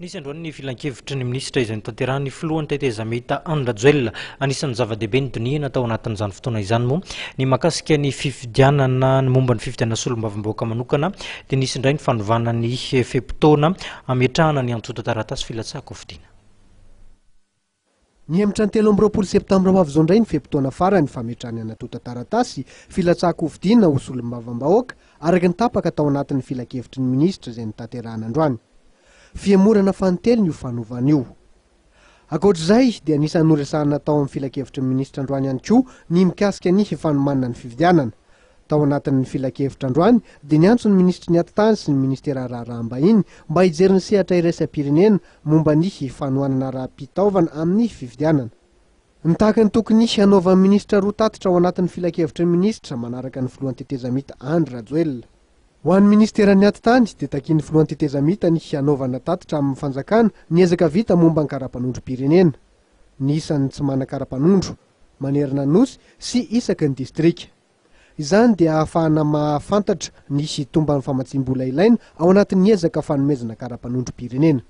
Nisy androany ny filan-kevitry ny ministra izay notanterahany filohan'ny teteza mehita Andrajoelina anisan'ny zava-dehibe ny donia natao anatin'izany fotoana izany moa ny mahakasika ny fifidianana ny momba ny fifidianana solombavam-bahoaka manokana dia nisy indray ny fanovana ny fehim-potoana ametrahana ny antsotra taratasy filatsahako fidiana. Ny emitrany 13 septambra ho avy izao indray ny fehim-potoana farany fametrahany anatota taratasy filatsahako fidiana ho solombavam-bahoaka araka ny tapaka tao anatin'ny filan-kevitry ny ministra izay notanterahana androany. Fiamorana fanontely io fanovana io. Ankoatr'izay dia anisan'ny noresahana tao amin'ny filan-kevitry ny ministra androany ihany koa ny mikasika ny fanomanana ny fifidianana. Tao anatin'ny filan-kevitra androany dia niantso ny ministry ny atitany sy ny ministera raharaham-bahiny mba hijery ny sehatra iraisam-pirenena momba ny fanohanana raha-pitaovana amin'ny fifidianana. Ny tahaka ny tokony hanaovan'ny ministra roa tatitra ao anatin'ny filan-kevitry ny ministra manaraka ny filohan'ny teteza mehita Andrajoelina. Ho an'ny ministeran'ny atitany dia takian'ny filohan'ny teteza mehita ny hanaovana tatitra amin'ny fanjakana ny ezaka vita momba ny karapanondro-pirenena, ny isan'ny tsy manan-karapanondro, manerana ny nosy sy isaky ny distrika. Izany dia ahafahana mahafantatra ny tomban'ny famatsim-bola ilaina ao anatin'ny ezaka fanomezana karapanondro-pirenena.